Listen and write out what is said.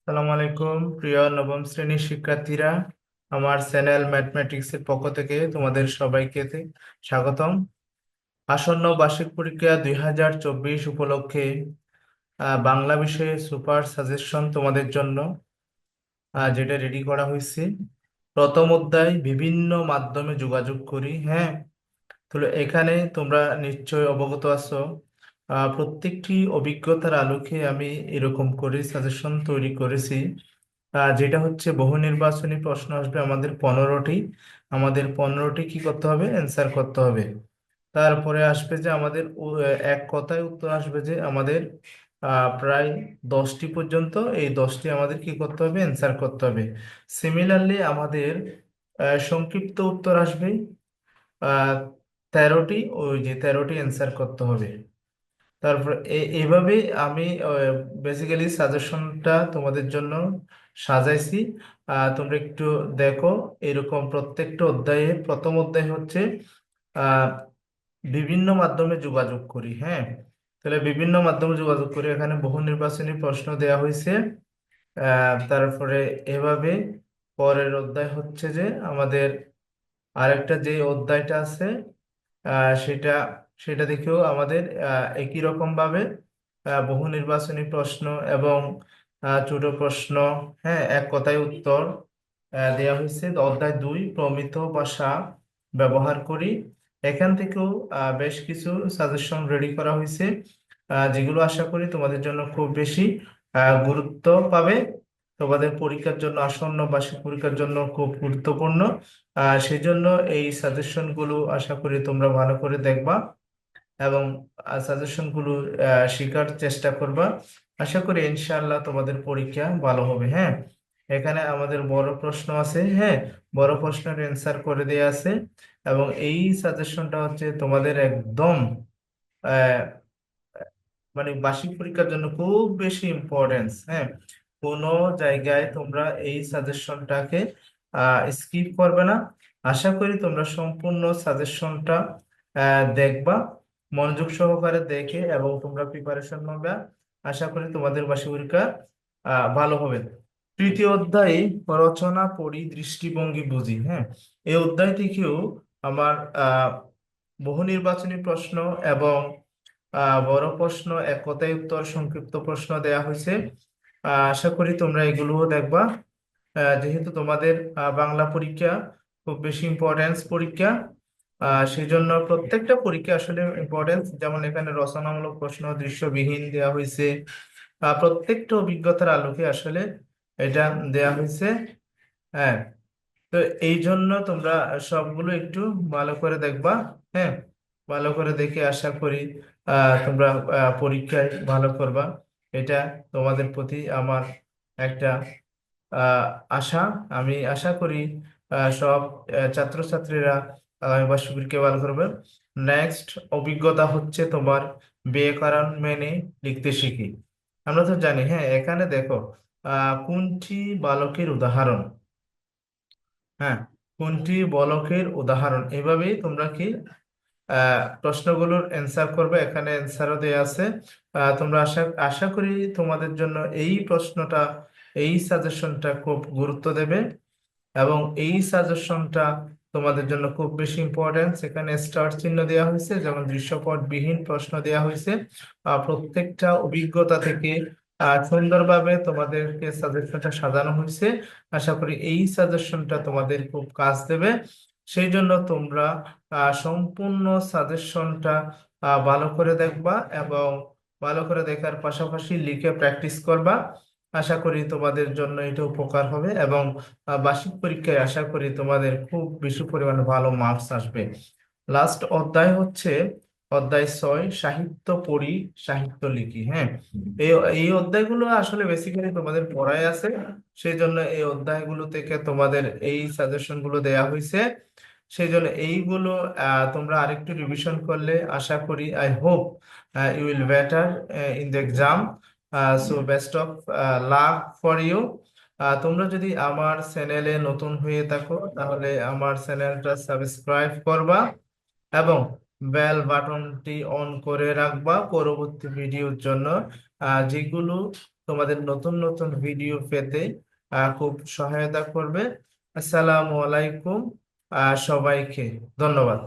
সালাম আলাইকুম প্রিয় নবম শ্রেণীর শিক্ষার্থীরা। আমার চ্যানেল ম্যাথমেটিক্স এর পক্ষ থেকে তোমাদের সবাইকে স্বাগতম। আসন্ন বার্ষিক পরীক্ষা 2024 উপলক্ষে বাংলা বিষয়ে সুপার সাজেশন তোমাদের জন্য যেটা রেডি করা হয়েছে। প্রথম অধ্যায় বিভিন্ন মাধ্যমে যোগাযোগ করি। হ্যাঁ, তো এখানে তোমরা নিশ্চয় অবগত আছো। প্রত্যেকটি অভিজ্ঞতার আলোকে আমি এরকম করে সাজেশন তৈরি করেছি। যেটা হচ্ছে বহু নির্বাচনী প্রশ্ন আসবে আমাদের 15টি। আমাদের 15টি কি করতে হবে? অ্যান্সার করতে হবে। তারপরে আসবে যে আমাদের এক কথায় উত্তর আসবে যে আমাদের প্রায় 10টি পর্যন্ত। এই 10টি আমাদের কি করতে হবে? অ্যান্সার করতে হবে। সিমিলারলি আমাদের সংক্ষিপ্ত উত্তর আসবে আহ 13টি। ওই যে 13টি অ্যান্সার করতে হবে। তারপর এইভাবে আমি বেসিক্যালি সাজেশনটা তোমাদের জন্য সাজাইছি। তোমরা একটু দেখো। এরকম প্রত্যেকটা অধ্যায়ে প্রথম অধ্যায় হচ্ছে আহ বিভিন্ন মাধ্যমে যোগাযোগ করি। হ্যাঁ, তাহলে বিভিন্ন মাধ্যমে যোগাযোগ করি, এখানে বহু নির্বাচনী প্রশ্ন দেওয়া হয়েছে। তারপরে এভাবে পরের অধ্যায় হচ্ছে যে আমাদের আরেকটা যে অধ্যায়টা আছে সেটা সেটা দেখেও আমাদের একই রকম ভাবে বহু নির্বাচনী প্রশ্ন এবং ছোট প্রশ্ন, হ্যাঁ, এক কথায় উত্তর দেয়া হয়েছে। অধ্যায় 2 প্রমিত ভাষা ব্যবহার করি। এখান থেকেও বেশ কিছু সাজেশন রেডি করা হয়েছে, যেগুলো আশা করি তোমাদের জন্য খুব বেশি গুরুত্ব পাবে। তোমাদের পরীক্ষার জন্য, আসন্ন বার্ষিক পরীক্ষার জন্য খুব গুরুত্বপূর্ণ। সেই জন্য এই সাজেশন গুলো আশা করি তোমরা ভালো করে দেখবা এবং সাজেশন গুলো শেখার চেষ্টা করবা। আশা করি ইনশাআল্লাহ তোমাদের পরীক্ষা ভালো হবে। হ্যাঁ, এখানে আমাদের বড় প্রশ্ন আছে। হ্যাঁ, বড় প্রশ্নের অ্যান্সার করে দেয়া আছে এবং এই সাজেশনটা হচ্ছে তোমাদের একদম আহ, মানে বার্ষিক পরীক্ষার জন্য খুব বেশি ইম্পর্টেন্স। হ্যাঁ, কোনো জায়গায় তোমরা এই সাজেশনটাকে স্কিপ করবে না। আশা করি তোমরা সম্পূর্ণ সাজেশনটা দেখবা, মনোযোগ সহকারে দেখে, এবং তোমরা প্রিপারেশন নেবে। আশা করি তোমাদের বার্ষিক পরীক্ষা ভালো হবে। তৃতীয় অধ্যায়ে রচনা পড়ি, দৃষ্টিভঙ্গি বুঝি। হ্যাঁ, এই অধ্যায় থেকেও আমার আহ বহু নির্বাচনী প্রশ্ন এবং বড় প্রশ্ন, এক কথায় উত্তর, সংক্ষিপ্ত প্রশ্ন দেয়া হয়েছে। আশা করি তোমরা এগুলোও দেখবা। যেহেতু তোমাদের বাংলা পরীক্ষা খুব বেশি ইম্পর্টেন্স পরীক্ষা, সেই জন্য প্রত্যেকটা পরীক্ষা আসলে ইম্পর্টেন্স। যেমন এখানে রচনামূলক প্রশ্ন দৃশ্যবিহীন দেয়া হয়েছে। প্রত্যেকটা অভিজ্ঞতার আলোকে আসলে এটা দেয়া হয়েছে। হ্যাঁ, তো এই জন্য তোমরা সবগুলো একটু ভালো করে দেখবা। হ্যাঁ, ভালো করে দেখে আশা করি তোমরা পরীক্ষায় ভালো করবা। এটা তোমাদের প্রতি আমার একটা আহ, আশা। আমি আশা করি সব ছাত্রছাত্রীরা আগামী বার্ষিক পরীক্ষায় ভালো করবে। নেক্সট অভিজ্ঞতা হচ্ছে তোমার ব্যাকরণ মেনে লিখতে শিখি। আমরা তো জানি। হ্যাঁ, এখানে দেখো কোনটি বালকের উদাহরণ। হ্যাঁ, কোনটি বলকের উদাহরণ, এভাবেই তোমরা কি প্রশ্নগুলোর অ্যান্সার করবে। এখানে অ্যান্সারও দেওয়া আছে। তোমরা আশা আশা করি তোমাদের জন্য এই প্রশ্নটা, এই সাজেশনটা খুব গুরুত্ব দেবে এবং এই সাজেশনটা তোমাদের জন্য খুব বেশি ইম্পর্টেন্স। এখানে স্টার চিহ্ন দেওয়া হয়েছে, যেমন দৃশ্যপট বিহীন প্রশ্ন দেওয়া হয়েছে। প্রত্যেকটা অভিজ্ঞতা থেকে সুন্দরভাবে তোমাদেরকে সাজেশনটা সাজানো হয়েছে। আশা করি এই সাজেশনটা তোমাদের খুব কাজ দেবে। সেই জন্য তোমরা সম্পূর্ণ সাজেশনটা ভালো করে দেখবা এবং ভালো করে দেখার পাশাপাশি লিখে প্র্যাকটিস করবা। আশা করি তোমাদের জন্য এটা উপকার হবে এবং বার্ষিক পরীক্ষায় আশা করি তোমাদের খুব বেশি পরিমাণে ভালো মার্কস আসবে। লাস্ট অধ্যায় হচ্ছে অধ্যায় 6, সাহিত্য পড়ি, সাহিত্য লিখি। হ্যাঁ, এই এই অধ্যায়গুলো আসলে বেসিক্যালি তোমাদের পড়ায় আছে। সেই জন্য এই অধ্যায়গুলো থেকে তোমাদের এই সাজেশন গুলো দেয়া হয়েছে। সেই জন্য এইগুলো তোমরা আরেকটু রিভিশন করলে আশা করি, I hope you will better in the exam. So best of luck for you. তোমরা যদি আমার চ্যানেলে নতুন হয়ে থাকো তাহলে আমার চ্যানেলটা সাবস্ক্রাইব করবা এবং বেল বাটনটি অন করে রাখবা পরবর্তী ভিডিওর জন্য, যেগুলো তোমাদের নতুন নতুন ভিডিও পেতে খুব সহায়তা করবে। আসসালামু আলাইকুম সবাইকে। ধন্যবাদ।